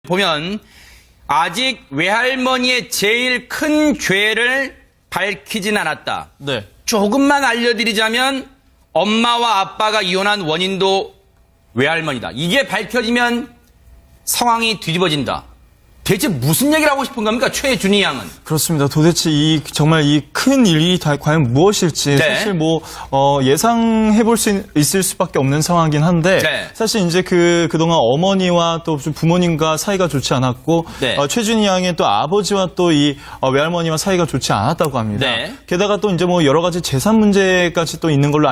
보면 아직 외할머니의 제일 큰 죄를 밝히진 않았다. 네. 조금만 알려드리자면 엄마와 아빠가 이혼한 원인도 외할머니다. 이게 밝혀지면 상황이 뒤집어진다. 대체 무슨 얘기를 하고 싶은 겁니까? 최준희 양은. 그렇습니다. 도대체 정말 이 큰 일이 과연 무엇일지 네. 사실 예상해 볼 수 있을 수밖에 없는 상황이긴 한데 네. 사실 이제 그동안 어머니와 또 부모님과 사이가 좋지 않았고 네. 최준희 양의 또 아버지와 또 이 외할머니와 사이가 좋지 않았다고 합니다. 네. 게다가 또 이제 여러 가지 재산 문제까지 또 있는 걸로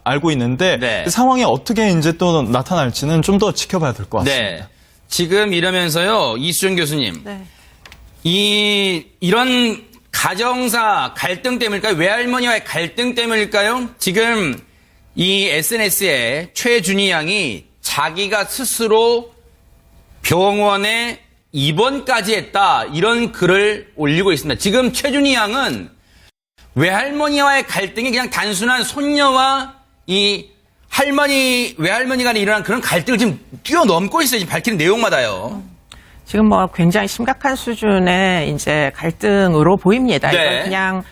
알고 있는데 네. 그 상황이 어떻게 이제 또 나타날지는 좀 더 지켜봐야 될 것 같습니다. 네. 지금 이러면서요, 이수정 교수님. 네. 이런 가정사 갈등 때문일까요? 외할머니와의 갈등 때문일까요? 지금 이 SNS에 최준희 양이 자기가 스스로 병원에 입원까지 했다. 이런 글을 올리고 있습니다. 지금 최준희 양은 외할머니와의 갈등이 그냥 단순한 손녀와 이 외할머니 간에 일어난 그런 갈등을 지금 뛰어넘고 있어요. 지금 밝히는 내용마다요. 지금 굉장히 심각한 수준의 이제 갈등으로 보입니다. 네. 이건 그냥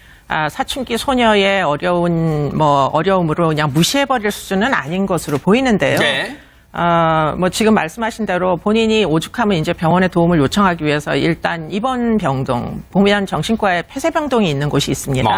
사춘기 소녀의 어려움으로 그냥 무시해버릴 수준은 아닌 것으로 보이는데요. 네. 지금 말씀하신 대로 본인이 오죽하면 이제 병원에 도움을 요청하기 위해서 일단 입원 병동, 보면 정신과에 폐쇄병동이 있는 곳이 있습니다.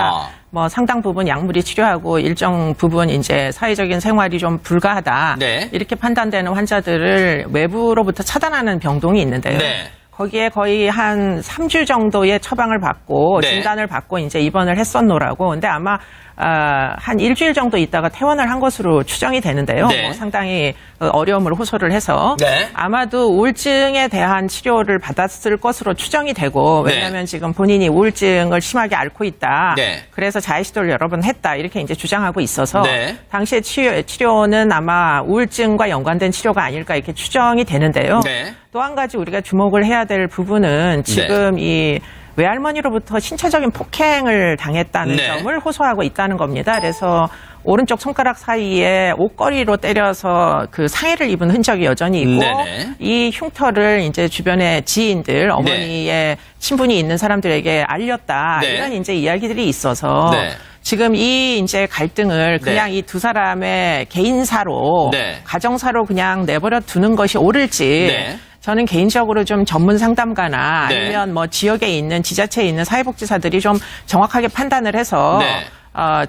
상당 부분 약물이 치료하고 일정 부분 이제 사회적인 생활이 좀 불가하다. 네. 이렇게 판단되는 환자들을 외부로부터 차단하는 병동이 있는데요. 네. 거기에 거의 한 3주 정도의 처방을 받고 네. 진단을 받고 이제 입원을 했었노라고. 근데 아마 한 일주일 정도 있다가 퇴원을 한 것으로 추정이 되는데요. 네. 상당히 어려움을 호소를 해서 네. 아마도 우울증에 대한 치료를 받았을 것으로 추정이 되고 네. 왜냐하면 지금 본인이 우울증을 심하게 앓고 있다. 네. 그래서 자해시도를 여러 번 했다. 이렇게 이제 주장하고 있어서 네. 당시의 치료는 아마 우울증과 연관된 치료가 아닐까 이렇게 추정이 되는데요. 네. 또 한 가지 우리가 주목을 해야 될 부분은 지금 이 외할머니로부터 신체적인 폭행을 당했다는 네. 점을 호소하고 있다는 겁니다. 그래서 오른쪽 손가락 사이에 옷걸이로 때려서 그 상해를 입은 흔적이 여전히 있고 네네. 이 흉터를 이제 주변의 지인들, 어머니의 친분이 있는 사람들에게 알렸다. 네. 이런 이제 이야기들이 있어서 네. 지금 이 이제 갈등을 그냥 네. 이 두 사람의 개인사로 네. 가정사로 그냥 내버려 두는 것이 옳을지 네. 저는 개인적으로 좀 전문 상담가나 네. 아니면 지역에 있는 지자체에 있는 사회복지사들이 좀 정확하게 판단을 해서 네.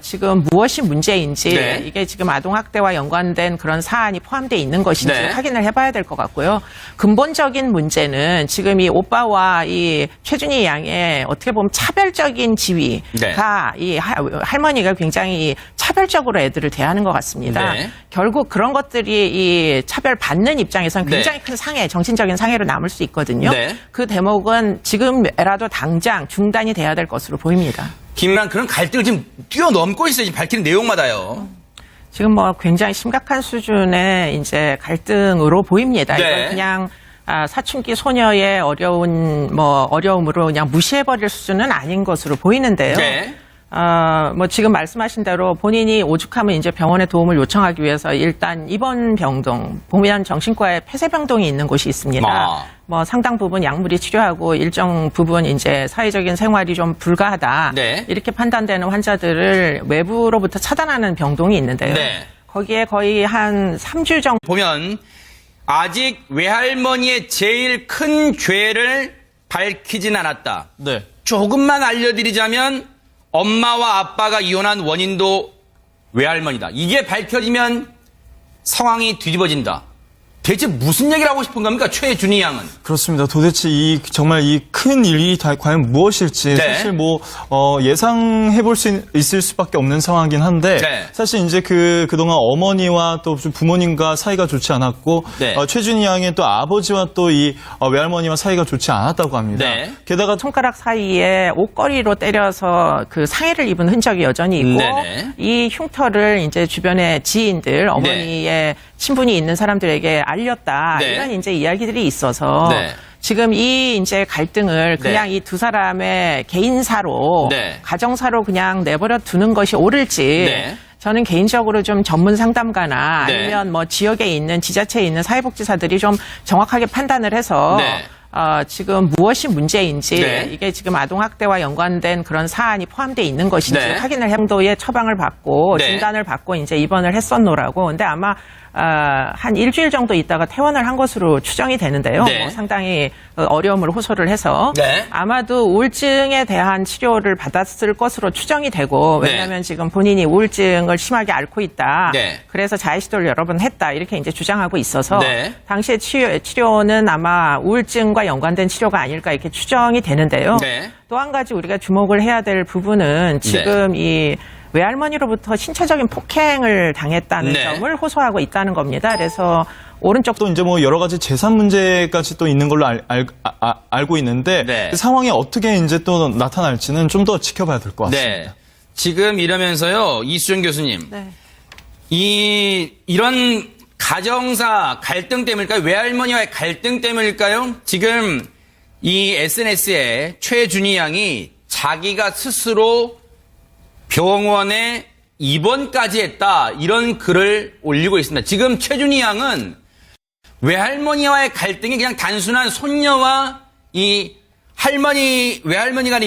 지금 무엇이 문제인지 네. 이게 지금 아동학대와 연관된 그런 사안이 포함되어 있는 것인지 네. 확인을 해봐야 될 것 같고요. 근본적인 문제는 지금 이 오빠와 이 최준희 양의 어떻게 보면 차별적인 지위가 네. 이 할머니가 굉장히 차별적으로 애들을 대하는 것 같습니다. 네. 결국 그런 것들이 이 차별받는 입장에서는 굉장히 네. 큰 상해, 정신적인 상해로 남을 수 있거든요. 네. 그 대목은 지금이라도 당장 중단이 돼야 될 것으로 보입니다. 김란 그런 갈등을 지금 뛰어넘고 있어요. 지금 밝히는 내용마다요. 지금 굉장히 심각한 수준의 이제 갈등으로 보입니다. 네. 이건 그냥 사춘기 소녀의 어려움으로 그냥 무시해버릴 수준은 아닌 것으로 보이는데요. 네. 지금 말씀하신 대로 본인이 오죽하면 이제 병원에 도움을 요청하기 위해서 일단 입원 병동, 보면 정신과에 폐쇄병동이 있는 곳이 있습니다. 상당 부분 약물이 치료하고 일정 부분 이제 사회적인 생활이 좀 불가하다. 네. 이렇게 판단되는 환자들을 외부로부터 차단하는 병동이 있는데요. 네. 거기에 거의 한 3주 정도 보면 아직 외할머니의 제일 큰 죄를 밝히진 않았다. 네. 조금만 알려드리자면 엄마와 아빠가 이혼한 원인도 외할머니다. 이게 밝혀지면 상황이 뒤집어진다. 대체 무슨 얘기를 하고 싶은 겁니까? 최준희 양은. 그렇습니다. 도대체 정말 이 큰 일이 과연 무엇일지 네. 사실 예상해 볼 수 있을 수밖에 없는 상황이긴 한데 네. 사실 이제 그동안 어머니와 또 부모님과 사이가 좋지 않았고 네. 최준희 양의 또 아버지와 또 이 외할머니와 사이가 좋지 않았다고 합니다. 네. 게다가 손가락 사이에 옷걸이로 때려서 그 상해를 입은 흔적이 여전히 있고 네네. 이 흉터를 이제 주변의 지인들, 어머니의 친분이 있는 사람들에게 알렸다. 네. 이런 이제 이야기들이 있어서 네. 지금 이 이제 갈등을 그냥 네. 이 두 사람의 개인사로 네. 가정사로 그냥 내버려 두는 것이 옳을지 네. 저는 개인적으로 좀 전문 상담가나 네. 아니면 뭐 지역에 있는 지자체에 있는 사회복지사들이 좀 정확하게 판단을 해서 네. 지금 무엇이 문제인지 네. 이게 지금 아동학대와 연관된 그런 사안이 포함되어 있는 것인지 네. 확인을 정도의 처방을 받고 네. 진단을 받고 이제 입원을 했었노라고. 근데 아마 한 일주일 정도 있다가 퇴원을 한 것으로 추정이 되는데요. 네. 뭐 상당히 어려움을 호소를 해서 네. 아마도 우울증에 대한 치료를 받았을 것으로 추정이 되고 네. 왜냐하면 지금 본인이 우울증을 심하게 앓고 있다. 네. 그래서 자해시도를 여러 번 했다. 이렇게 이제 주장하고 있어서 네. 당시에 치료는 아마 우울증과 연관된 치료가 아닐까 이렇게 추정이 되는데요. 네. 또 한 가지 우리가 주목을 해야 될 부분은 지금 이 외할머니로부터 신체적인 폭행을 당했다는 네. 점을 호소하고 있다는 겁니다. 그래서 오른쪽 또 이제 뭐 여러 가지 재산 문제까지 또 있는 걸로 알고 있는데 네. 그 상황이 어떻게 이제 또 나타날지는 좀 더 지켜봐야 될 것 같습니다. 네. 지금 이러면서요, 이수정 교수님. 네. 이런 가정사 갈등 때문일까요? 외할머니와의 갈등 때문일까요? 지금 이 SNS에 최준희 양이 자기가 스스로 병원에 입원까지 했다. 이런 글을 올리고 있습니다. 지금 최준희 양은 외할머니와의 갈등이 그냥 단순한 손녀와 이 외할머니 간의 이런